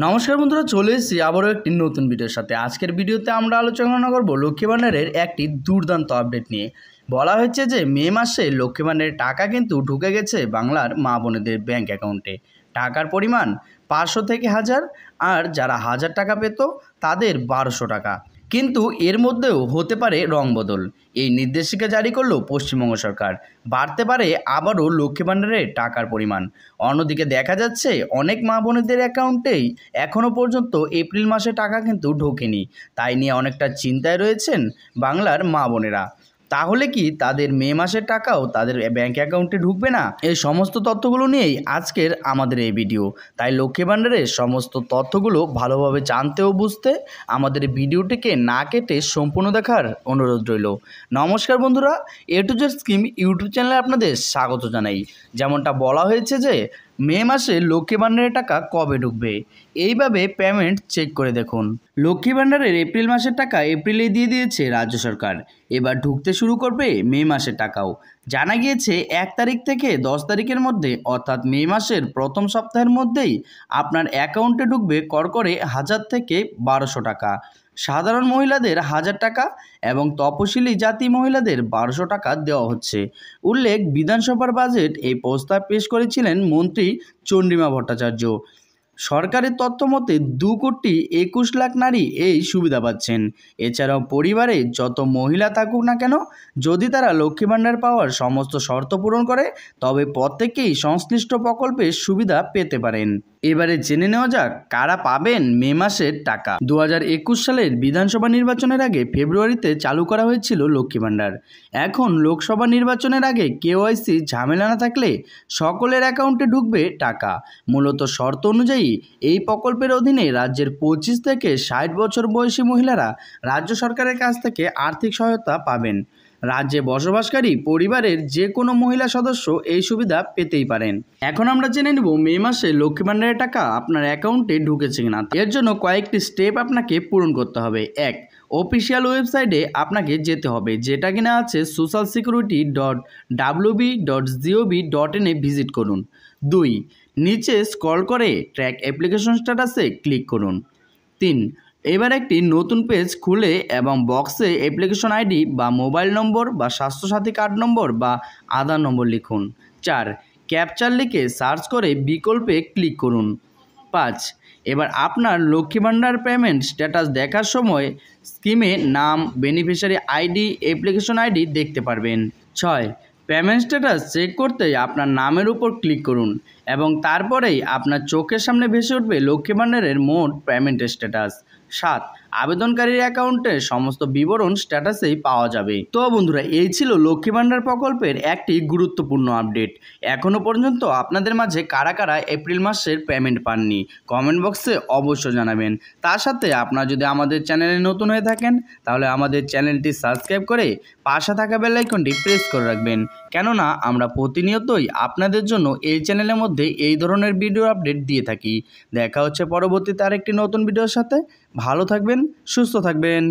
নমস্কার বন্ধুরা, চলে এসেছি আবারও একটি নতুন ভিডিওর সাথে। আজকের ভিডিওতে আমরা আলোচনা করব লক্ষ্মী ভাণ্ডারের একটি দুর্দান্ত আপডেট নিয়ে। বলা হচ্ছে যে মে মাসে লক্ষ্মী ভাণ্ডারের টাকা কিন্তু ঢুকে গেছে বাংলার মা বোনেদের ব্যাংক অ্যাকাউন্টে। টাকার পরিমাণ 500 থেকে 1000, আর যারা 1000 টাকা পেত তাদের 1200 টাকা। কিন্তু এর মধ্যেও হতে পারে রংবদল। এই নির্দেশিকা জারি করলো পশ্চিমবঙ্গ সরকার। বাড়তে পারে আবারও লক্ষ্মী ভাণ্ডারের টাকার পরিমাণ। অন্যদিকে দেখা যাচ্ছে অনেক মা বোনেদের অ্যাকাউন্টেই এখনও পর্যন্ত এপ্রিল মাসে টাকা কিন্তু ঢোকেনি। তাই নিয়ে অনেকটা চিন্তায় রয়েছেন বাংলার মা বোনেরা। তাহলে কি তাদের মে মাসের টাকাও তাদের ব্যাংক অ্যাকাউন্টে ঢুকবে না? এই সমস্ত তথ্যগুলো নিয়েই আজকের আমাদের এই ভিডিও। তাই লক্ষ্মী ভাণ্ডারের সমস্ত তথ্যগুলো ভালোভাবে জানতে ও বুঝতে আমাদের ভিডিওটিকে না কেটে সম্পূর্ণ দেখার অনুরোধ রইল। নমস্কার বন্ধুরা, এ টু জেড স্কিম ইউটিউব চ্যানেলে আপনাদের স্বাগত জানাই। যেমনটা বলা হয়েছে যে মে মাসে লক্ষ্মী ভাণ্ডারের টাকা কবে ঢুকবে, এইভাবে পেমেন্ট চেক করে দেখুন। লক্ষ্মী ভাণ্ডারের এপ্রিল মাসের টাকা এপ্রিলে দিয়ে দিয়েছে রাজ্য সরকার। এবার ঢুকতে শুরু করবে মে মাসের টাকাও। জানা গিয়েছে 1 তারিখ থেকে 10 তারিখের মধ্যে, অর্থাৎ মে মাসের প্রথম সপ্তাহের মধ্যেই আপনার অ্যাকাউন্টে ঢুকবে করকরে 1000 থেকে 1200 টাকা। সাধারণ মহিলাদের 1000 টাকা এবং তপশিলি জাতি মহিলাদের 1200 টাকা দেওয়া হচ্ছে। উল্লেখ, বিধানসভার বাজেট এই প্রস্তাব পেশ করেছিলেন মন্ত্রী চন্দ্রিমা ভট্টাচার্য। সরকারের তথ্য মতে 2,21 লাখ নারী এই সুবিধা পাচ্ছেন। এছাড়াও পরিবারে যত মহিলা থাকুক না কেন, যদি তারা লক্ষ্মী ভাণ্ডার পাওয়ার সমস্ত শর্ত পূরণ করে তবে প্রত্যেকেই সংশ্লিষ্ট প্রকল্পের সুবিধা পেতে পারেন। এবারে জেনে নেওয়া যাক কারা পাবেন মে মাসের টাকা। 2021 সালের বিধানসভা নির্বাচনের আগে ফেব্রুয়ারিতে চালু করা হয়েছিল লক্ষ্মী ভাণ্ডার। এখন লোকসভা নির্বাচনের আগে কেওয়াইসি ঝামেলা না থাকলে সকলের অ্যাকাউন্টে ঢুকবে টাকা। মূলত শর্ত অনুযায়ী এই প্রকল্পের অধীনে রাজ্যের 25 থেকে 60 বছর বয়সী মহিলারা রাজ্য সরকারের কাছ থেকে আর্থিক সহায়তা পাবেন। রাজ্যে বসবাসকারী পরিবারের যে কোনো মহিলা সদস্য এই সুবিধা পেতেই পারেন। এখন আমরা জেনে নেব মে মাসে লক্ষ্মী ভাণ্ডারের টাকা আপনার অ্যাকাউন্টে ঢুকেছে কিনা। এর জন্য কয়েকটি স্টেপ আপনাকে পূরণ করতে হবে। 1, অফিসিয়াল ওয়েবসাইটে আপনাকে যেতে হবে, যেটা কিনা আছে socialsecurity.wb.gov.in ভিজিট করুন। 2, নিচে স্ক্রল করে ট্র্যাক অ্যাপ্লিকেশন স্ট্যাটাসে ক্লিক করুন। 3, এবার একটি নতুন পেজ খুলে এবং বক্সে অ্যাপ্লিকেশন আইডি বা মোবাইল নম্বর বা স্বাস্থ্যসাথী কার্ড নম্বর বা আধার নম্বর লিখুন। 4, ক্যাপচার লিখে সার্চ করে বিকল্পে ক্লিক করুন। 5, এবার আপনার লক্ষ্মী ভাণ্ডার পেমেন্ট স্ট্যাটাস দেখার সময় স্কিমে নাম, বেনিফিশিয়ারি আইডি, অ্যাপ্লিকেশন আইডি দেখতে পারবেন। 6, পেমেন্ট স্ট্যাটাস চেক করতে আপনার নামের উপর ক্লিক করুন এবং তারপরেই আপনার চোখের সামনে ভেসে উঠবে লক্ষ্মী ভাণ্ডারের মোট পেমেন্ট স্ট্যাটাস। 7, আবেদনকারীর অ্যাকাউন্টের সমস্ত বিবরণ স্ট্যাটাসেই পাওয়া যাবে। তো বন্ধুরা, এই ছিল লক্ষ্মী ভাণ্ডার প্রকল্পের একটি গুরুত্বপূর্ণ আপডেট। এখনও পর্যন্ত আপনাদের মাঝে কারা কারা এপ্রিল মাসের পেমেন্ট পাননি কমেন্ট বক্সে অবশ্যই জানাবেন। তার সাথে আপনারা যদি আমাদের চ্যানেলে নতুন হয়ে থাকেন তাহলে আমাদের চ্যানেলটি সাবস্ক্রাইব করে পাশে থাকা বেল আইকনটি প্রেস করে রাখবেন, কেননা আমরা প্রতিনিয়তই আপনাদের জন্য এই চ্যানেলের মধ্যে এই ধরনের ভিডিও আপডেট দিয়ে থাকি। দেখা হচ্ছে পরবর্তীতে আরেকটি নতুন ভিডিওর সাথে। ভালো থাকবেন, সুস্থ থাকবেন।